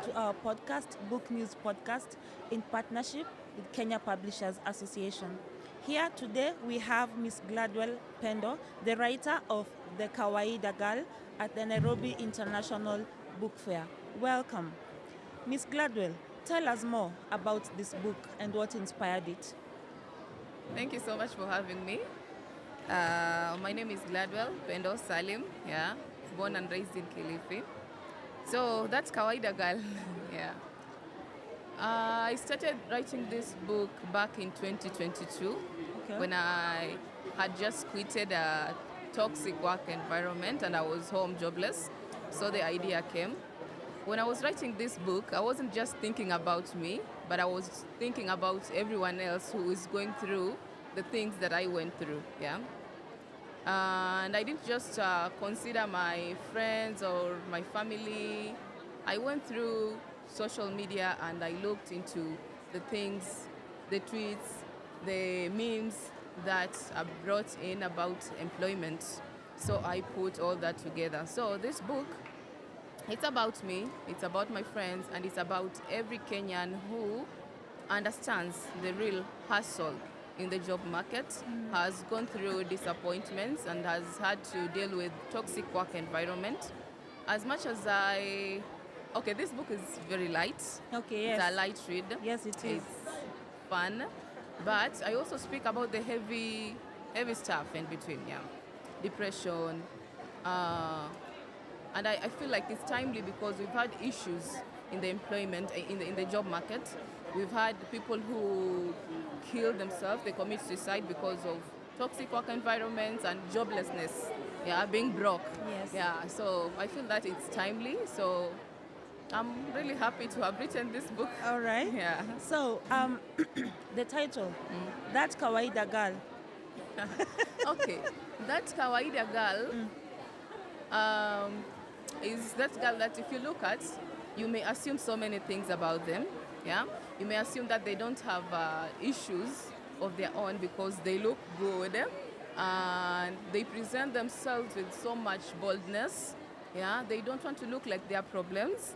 to our podcast, BookNews podcast, in partnership with Kenya Publishers Association. Here today we have Miss Gladwell Pendo, the writer of The Kawaida Girl at the Nairobi International Book Fair. Welcome. Miss Gladwell, tell us more about this book and what inspired it. Thank you so much for having me. My name is Gladwell Pendo Salim, born and raised in Kilifi. So that's Kawaida Girl, yeah. I started writing this book back in 2022 when I had just quitted a toxic work environment and I was home jobless. So the idea came. When I was writing this book, I wasn't just thinking about me, but I was thinking about everyone else who is going through the things that I went through, And I didn't just consider my friends or my family. I went through social media and I looked into the things, the tweets, the memes that are brought in about employment. So I put all that together. So this book, it's about me, it's about my friends, and it's about every Kenyan who understands the real hustle in the job market, has gone through disappointments and has had to deal with toxic work environment. As much as this book is very light. Okay, yes. It's a light read. Yes, it is. It's fun. But I also speak about the heavy stuff in between, Depression. And I feel like it's timely because we've had issues in the employment, in the job market. We've had people who kill themselves, they commit suicide because of toxic work environments and joblessness, being broke. Yes. So I feel that it's timely. So I'm really happy to have written this book. All right. Yeah. So, the title, That Kawaida Girl. Okay. That Kawaida Girl is that girl that if you look at, you may assume so many things about them. You may assume that they don't have issues of their own because they look good and they present themselves with so much boldness. They don't want to look like their problems.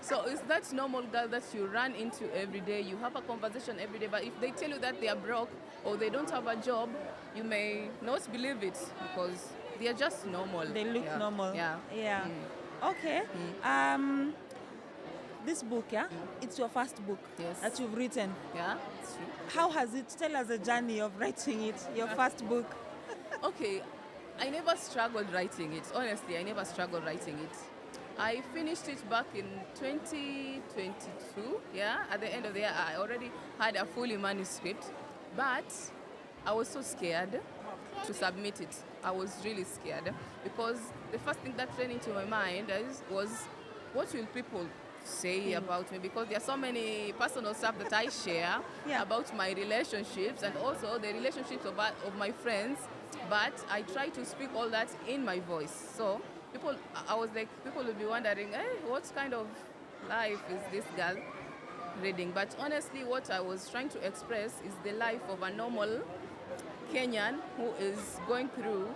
So it's that normal girl that you run into every day. You have a conversation every day, but if they tell you that they are broke or they don't have a job, you may not believe it because they are just normal. They look normal. Yeah. Okay. This book, it's your first book that you've written. Yeah, it's true. How has it? Tell us the journey of writing it, your first book. Okay, I never struggled writing it. Honestly, I never struggled writing it. I finished it back in 2022. At the end of the year, I already had a fully manuscript, but I was so scared to submit it. I was really scared because the first thing that ran into my mind was, what will people say about me? Because there are so many personal stuff that I share about my relationships and also the relationships of my friends, but I try to speak all that in my voice. So people will be wondering, what kind of life is this girl reading? But honestly, what I was trying to express is the life of a normal Kenyan who is going through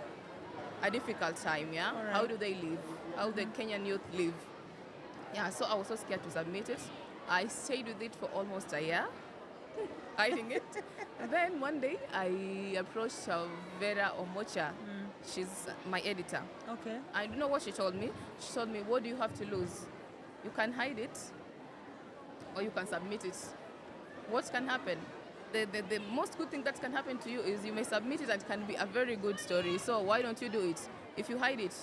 a difficult time, Right. How do they live? How the Kenyan youth live? So I was so scared to submit it. I stayed with it for almost a year, hiding it. And then one day I approached Vera Omocha. She's my editor. Okay. I don't know what she told me. She told me, what do you have to lose? You can hide it or you can submit it. What can happen? The most good thing that can happen to you is you may submit it and it can be a very good story. So why don't you do it? If you hide it,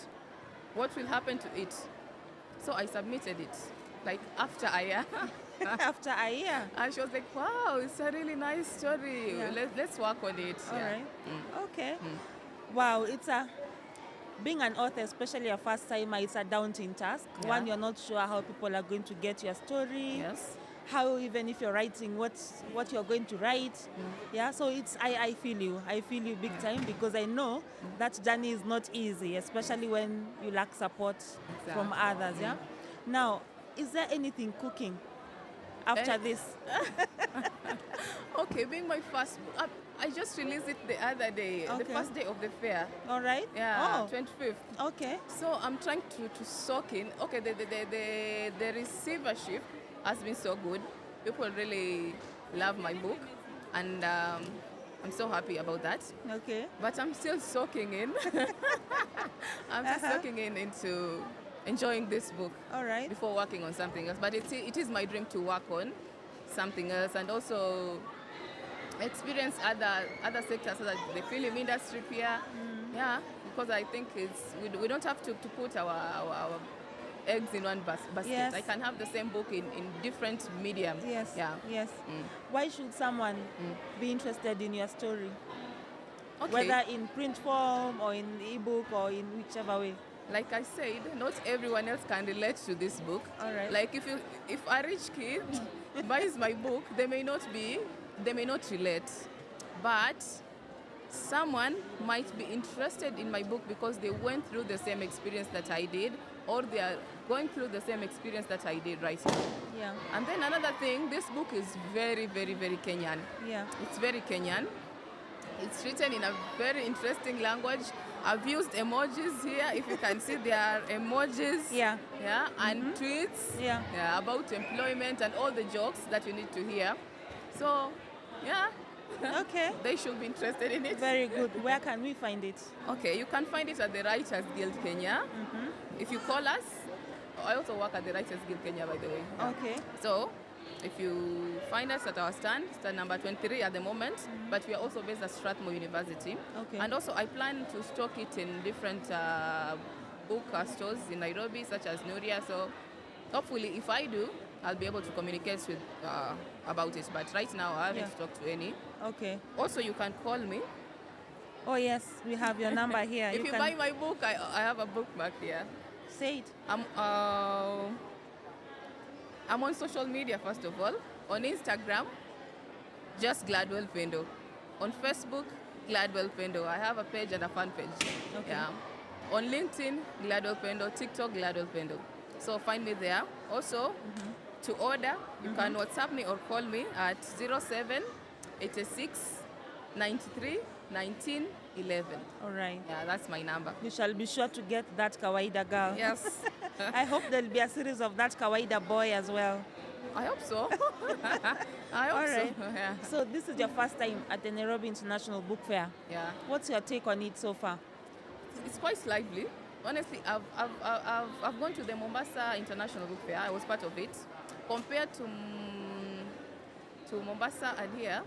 what will happen to it? So I submitted it, like after a year. After a year. And she was like, wow, it's a really nice story. Let's work on it. All right. Okay. Wow, being an author, especially a first timer, it's a daunting task. One, you're not sure how people are going to get your story. Yes. How, even if you're writing, what you're going to write. So I feel you big time because I know that journey is not easy, especially when you lack support from others. Now, is there anything cooking after this? Okay, being my first book, I just released it the other day, the Okay. first day of the fair. All right. Yeah, Oh, 25th. okay. So I'm trying to soak in. Okay, the receivership has been so good. People really love my book, and I'm so happy about that. Okay. But I'm still soaking in. I'm still soaking in into enjoying this book All right. before working on something else. But it is my dream to work on something else and also experience other sectors, such as the film industry here. Yeah, because I think we don't have to put our eggs in one basket. Yes. I can have the same book in different mediums. Yes. Yeah. Yes. Why should someone be interested in your story? Okay. Whether in print form or in ebook or in whichever way. Like I said, not everyone else can relate to this book. All right. Like if a rich kid buys my book, they may not relate, but someone might be interested in my book because they went through the same experience that I did, or they are going through the same experience that I did right now. Yeah. And then another thing, this book is very, very, very Kenyan. Yeah. It's very Kenyan. It's written in a very interesting language. I've used emojis here. If you can see, there are emojis. Yeah. Yeah, and tweets. Yeah. Yeah, about employment and all the jokes that you need to hear. So, yeah. Okay. They should be interested in it. Very good. Where can we find it? Okay, you can find it at the Writers Guild Kenya. If you call us, I also work at the Writers Guild Kenya, by the way. Okay. So, if you find us at our stand number 23 at the moment, but we are also based at Strathmore University. Okay. And also I plan to stock it in different book stores in Nairobi, such as Nuria. So hopefully if I do, I'll be able to communicate with about it. But right now I haven't talked to any. Okay. Also, you can call me. Oh yes, we have your number here. If you can buy my book, I have a bookmark here. say it. I'm on social media, first of all. On Instagram, just Gladwell Pendo. On Facebook, Gladwell Pendo. I have a page and a fan page. Okay. Yeah. On LinkedIn, Gladwell Pendo. TikTok, Gladwell Pendo. So find me there. Also, to order, you can WhatsApp me or call me at 07 86 93 19 11. All right. Yeah, that's my number. We shall be sure to get that Kawaida girl. Yes. I hope there'll be a series of that Kawaida boy as well. I hope so. I hope All right. so. Yeah. So this is your first time at the Nairobi International Book Fair. Yeah. What's your take on it so far? It's quite lively. Honestly, I've gone to the Mombasa International Book Fair. I was part of it. Compared to Mombasa and here,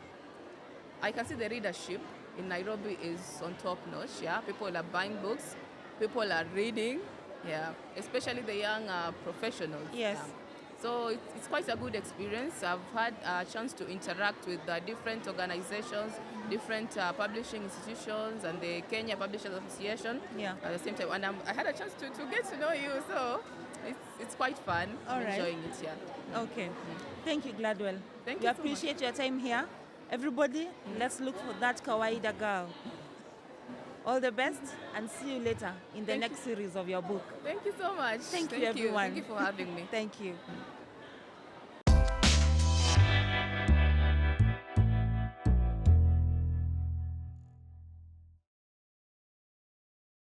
I can see the readership in Nairobi is on top notch. Yeah, people are buying books, people are reading. Yeah, especially the young professionals. Yes. Yeah. So it's quite a good experience. I've had a chance to interact with different organizations, different publishing institutions, and the Kenya Publishers Association at the same time. And I had a chance to get to know you, so it's quite fun. I'm enjoying it, yeah. Okay. Thank you, Gladwell. Thank We you so appreciate your time here. Everybody, let's look for that Kawaida girl. All the best and see you later in the next series of your book. Thank you so much. Thank you, everyone. Thank you for having me. Thank you.